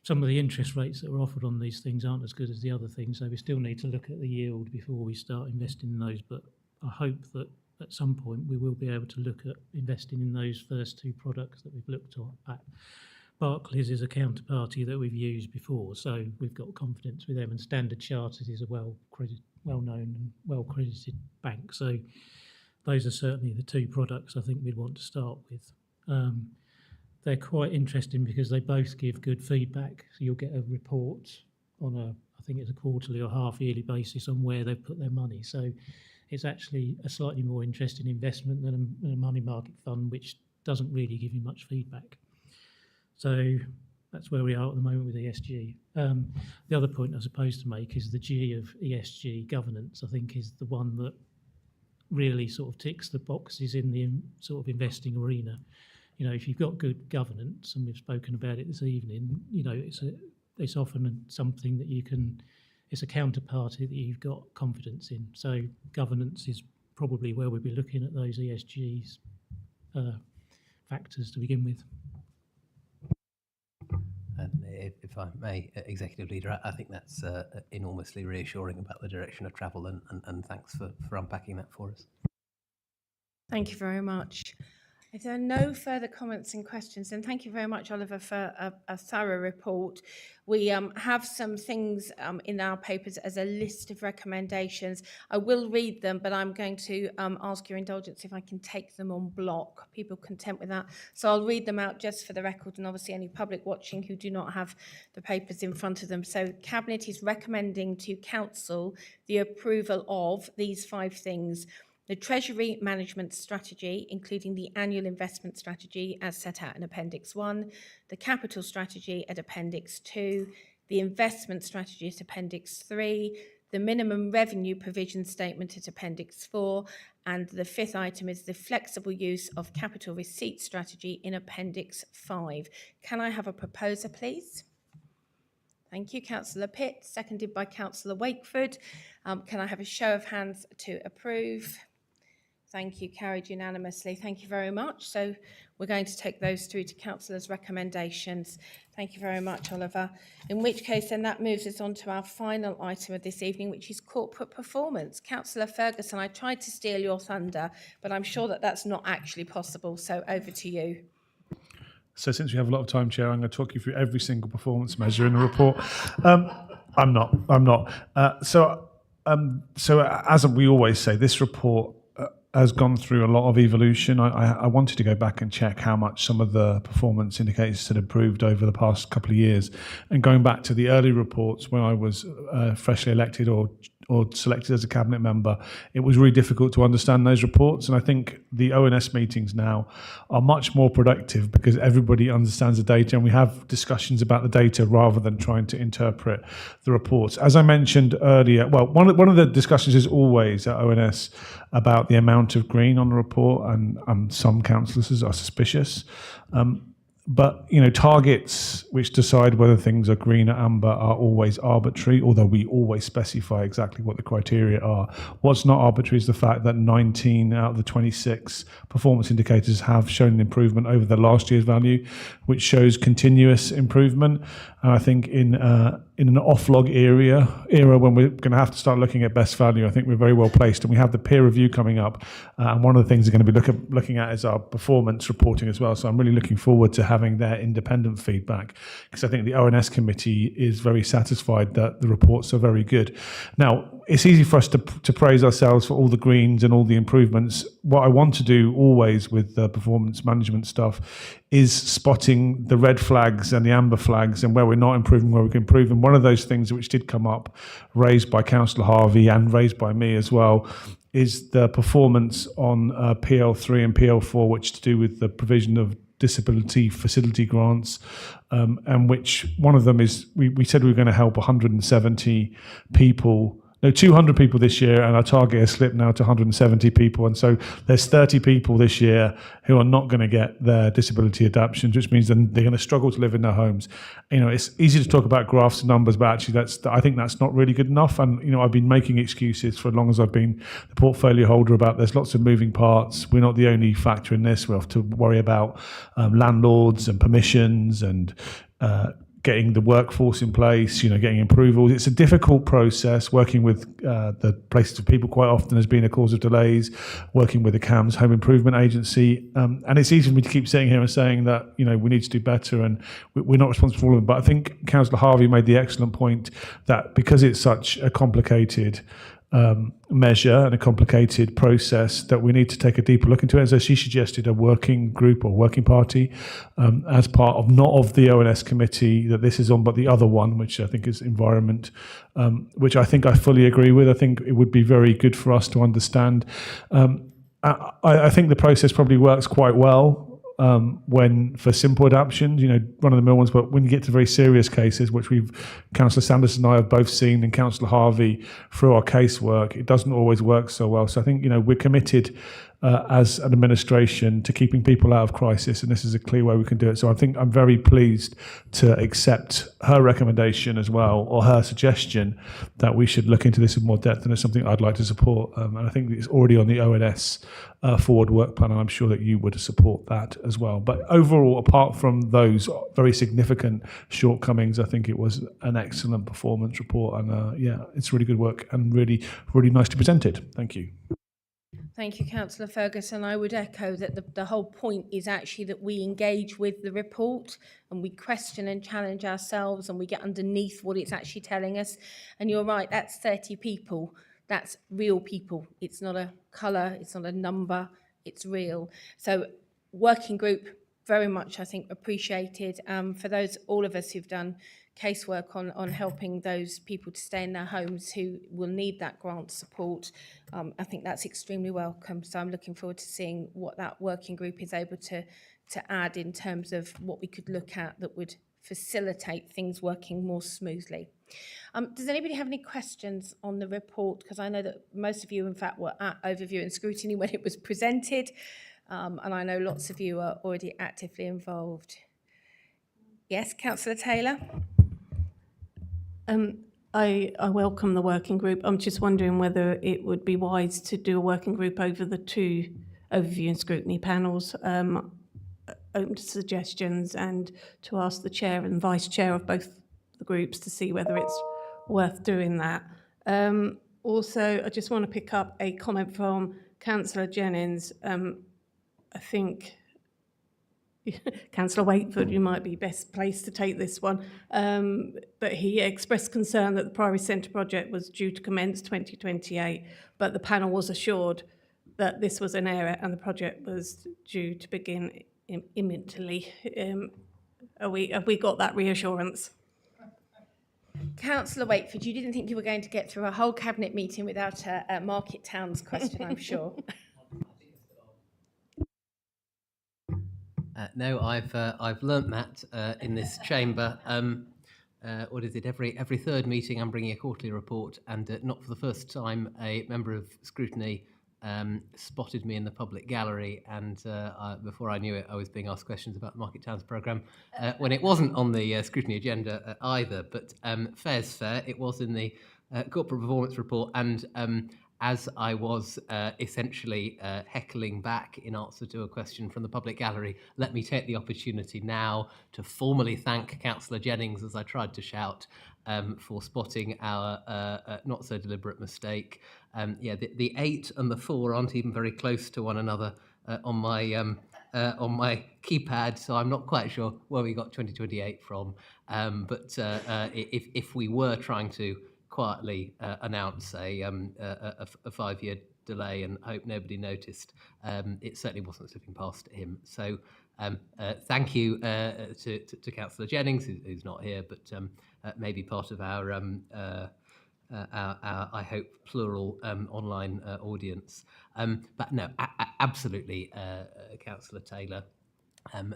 some of the interest rates that are offered on these things aren't as good as the other things, so we still need to look at the yield before we start investing in those. But I hope that at some point we will be able to look at investing in those first two products that we've looked at. Barclays is a counterparty that we've used before, so we've got confidence with them, and Standard Chartered is a well-known and well-credited bank. So those are certainly the two products I think we'd want to start with. They're quite interesting because they both give good feedback. So you'll get a report on I think it's a quarterly or half-yearly basis on where they've put their money. So it's actually a slightly more interesting investment than a money market fund, which doesn't really give you much feedback. So that's where we are at the moment with ESG. The other point I was supposed to make is the G of ESG governance, I think, is the one that really sort of ticks the boxes in the sort of investing arena. If you've got good governance, and we've spoken about it this evening, it's often something that it's a counterparty that you've got confidence in. So governance is probably where we'll be looking at those ESGs factors to begin with. And if I may, Executive Leader, I think that's enormously reassuring about the direction of travel, and thanks for unpacking that for us. Thank you very much. If there are no further comments and questions, then thank you very much, Oliver, for a thorough report. We have some things in our papers as a list of recommendations. I will read them, but I'm going to ask your indulgence if I can take them on block. People content with that. So I'll read them out just for the record, and obviously any public watching who do not have the papers in front of them. So Cabinet is recommending to Council the approval of these 5 things: the Treasury Management Strategy, including the Annual Investment Strategy as set out in Appendix 1, the Capital Strategy at Appendix 2, the Investment Strategy at Appendix 3, the Minimum Revenue Provision Statement at Appendix 4, and the 5th item is the Flexible Use of Capital Receipt Strategy in Appendix 5. Can I have a proposer, please? Thank you, Councillor Pitt, seconded by Councillor Wakeford. Can I have a show of hands to approve? Thank you, carried unanimously. Thank you very much. So we're going to take those through to Councillors' recommendations. Thank you very much, Oliver. In which case, then that moves us on to our final item of this evening, which is corporate performance. Councillor Ferguson, I tried to steal your thunder, but I'm sure that that's not actually possible. So over to you. So since we have a lot of time, Chair, I'm going to talk you through every single performance measure in the report. I'm not. So as we always say, this report has gone through a lot of evolution. I wanted to go back and check how much some of the performance indicators had improved over the past couple of years. And going back to the early reports when I was freshly elected or selected as a cabinet member, it was really difficult to understand those reports. And I think the ONS meetings now are much more productive because everybody understands the data and we have discussions about the data rather than trying to interpret the reports. As I mentioned earlier, well, one of the discussions is always at ONS about the amount of green on the report, and some councillors are suspicious. But, targets which decide whether things are green or amber are always arbitrary, although we always specify exactly what the criteria are. What's not arbitrary is the fact that 19 out of the 26 performance indicators have shown an improvement over the last year's value, which shows continuous improvement. And I think in an off-log era when we're going to have to start looking at best value, I think we're very well placed. And we have the peer review coming up. And one of the things we're going to be looking at is our performance reporting as well. So I'm really looking forward to having their independent feedback, because I think the ONS committee is very satisfied that the reports are very good. Now, it's easy for us to praise ourselves for all the greens and all the improvements. What I want to do always with the performance management stuff is spotting the red flags and the amber flags and where we're not improving, where we can improve. And one of those things which did come up, raised by Councillor Harvey and raised by me as well, is the performance on PL3 and PL4, which is to do with the provision of disability facility grants, and which one of them is we said we were going to help 170 people 200 people this year, and our target has slipped now to 170 people. And so there's 30 people this year who are not going to get their disability adaptations, which means then they're going to struggle to live in their homes. It's easy to talk about graphs and numbers, but actually I think that's not really good enough. And, I've been making excuses for as long as I've been the portfolio holder about there's lots of moving parts. We're not the only factor in this. We have to worry about landlords and permissions and getting the workforce in place, getting approvals. It's a difficult process. Working with the places of people quite often has been a cause of delays, working with the CAMS Home Improvement Agency. And it's easy for me to keep sitting here and saying that, we need to do better and we're not responsible for all of them. But I think Councillor Harvey made the excellent point that because it's such a complicated measure and a complicated process, that we need to take a deeper look into it. And so she suggested a working group or working party as part of, not of the ONS committee that this is on, but the other one, which I think is environment, which I think I fully agree with. I think it would be very good for us to understand. I think the process probably works quite well when for simple adaptions, run-of-the-mill ones, but when you get to very serious cases, which Councillor Sanders and I have both seen, and Councillor Harvey through our casework, it doesn't always work so well. So I think, we're committed as an administration to keeping people out of crisis, and this is a clear way we can do it. So I think I'm very pleased to accept her recommendation as well, or her suggestion that we should look into this in more depth, and it's something I'd like to support. And I think it's already on the ONS forward work plan, and I'm sure that you would support that as well. But overall, apart from those very significant shortcomings, I think it was an excellent performance report, and it's really good work and really, really nicely presented. Thank you. Thank you, Councillor Ferguson. I would echo that the whole point is actually that we engage with the report and we question and challenge ourselves and we get underneath what it's actually telling us. And you're right, that's 30 people. That's real people. It's not a colour, it's not a number, it's real. So working group, very much, I think, appreciated. For all of us who've done casework on helping those people to stay in their homes who will need that grant support, I think that's extremely welcome. So I'm looking forward to seeing what that working group is able to add in terms of what we could look at that would facilitate things working more smoothly. Does anybody have any questions on the report? Because I know that most of you, in fact, were at overview and scrutiny when it was presented, and I know lots of you are already actively involved. Yes, Councillor Taylor? I welcome the working group. I'm just wondering whether it would be wise to do a working group over the two overview and scrutiny panels, open to suggestions, and to ask the chair and vice chair of both the groups to see whether it's worth doing that. Also, I just want to pick up a comment from Councillor Jennings. I think Councillor Wakeford, you might be best placed to take this one, but he expressed concern that the Priory Centre project was due to commence 2028, but the panel was assured that this was an error and the project was due to begin imminently. Have we got that reassurance? Councillor Wakeford, you didn't think you were going to get through a whole cabinet meeting without a Market Towns question, I'm sure. No, I've learnt that in this chamber. What is it? Every third meeting, I'm bringing a quarterly report, and not for the first time, a member of scrutiny spotted me in the public gallery, and before I knew it, I was being asked questions about the Market Towns programme when it wasn't on the scrutiny agenda either. But fair's fair, it was in the corporate performance report, and as I was essentially heckling back in answer to a question from the public gallery, let me take the opportunity now to formally thank Councillor Jennings, as I tried to shout, for spotting our not so deliberate mistake. The 8 and the 4 aren't even very close to one another on my keypad, so I'm not quite sure where we got 2028 from. But if we were trying to quietly announce a 5-year delay and hope nobody noticed, it certainly wasn't slipping past him. So thank you to Councillor Jennings, who's not here, but maybe part of our I hope, plural online audience. But no, absolutely, Councillor Taylor.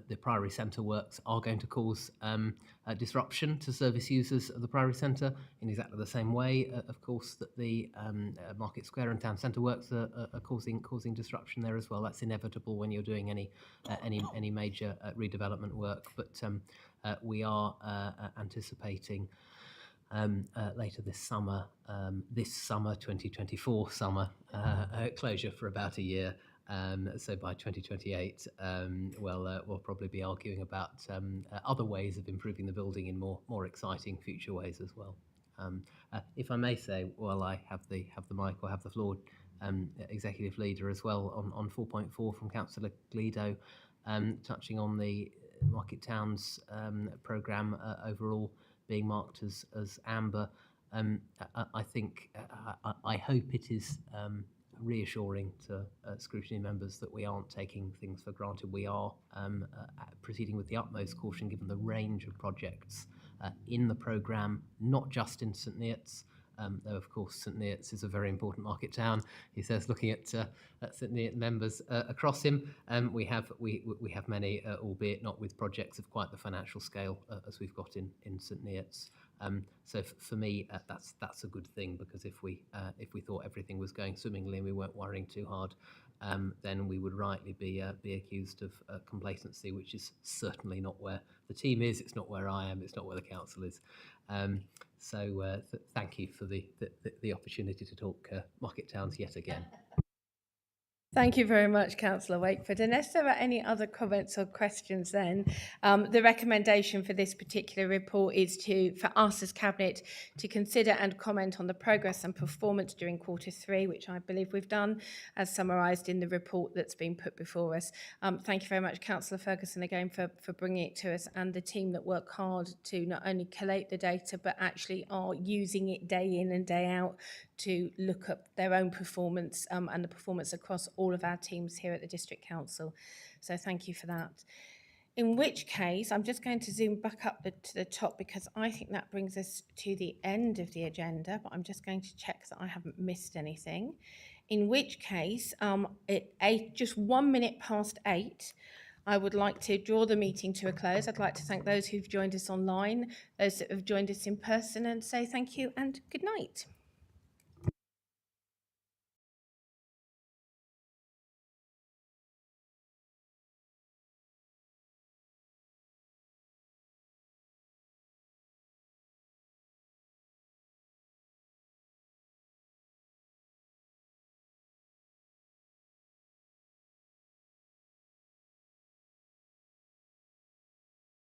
The Priory Centre works are going to cause disruption to service users of the Priory Centre in exactly the same way, of course, that the Market Square and Town Centre works are causing disruption there as well. That's inevitable when you're doing any major redevelopment work. But we are anticipating later this summer, 2024 summer, closure for about a year. So by 2028, we'll probably be arguing about other ways of improving the building in more exciting future ways as well. If I may say, while I have the mic or have the floor, executive leader as well on 4.4 from Councillor Gleedo, touching on the Market Towns programme overall being marked as amber. I think I hope it is reassuring to scrutiny members that we aren't taking things for granted. We are proceeding with the utmost caution given the range of projects in the programme, not just in St Neots, though of course St Neots is a very important market town. He says, looking at St Neots members across him, we have many, albeit not with projects of quite the financial scale as we've got in St Neots. So for me, that's a good thing, because if we thought everything was going swimmingly and we weren't worrying too hard, then we would rightly be accused of complacency, which is certainly not where the team is. It's not where I am. It's not where the council is. So thank you for the opportunity to talk Market Towns yet again. Thank you very much, Councillor Wakeford. Unless there are any other comments or questions then, the recommendation for this particular report is for us as Cabinet to consider and comment on the progress and performance during Q3, which I believe we've done, as summarised in the report that's been put before us. Thank you very much, Councillor Ferguson, again for bringing it to us, and the team that work hard to not only collate the data but actually are using it day in and day out to look at their own performance and the performance across all of our teams here at the District Council. So thank you for that. In which case, I'm just going to zoom back up to the top, because I think that brings us to the end of the agenda, but I'm just going to check that I haven't missed anything. In which case, just 1 minute past 8, I would like to draw the meeting to a close. I'd like to thank those who've joined us online, those that have joined us in person, and say thank you and good night.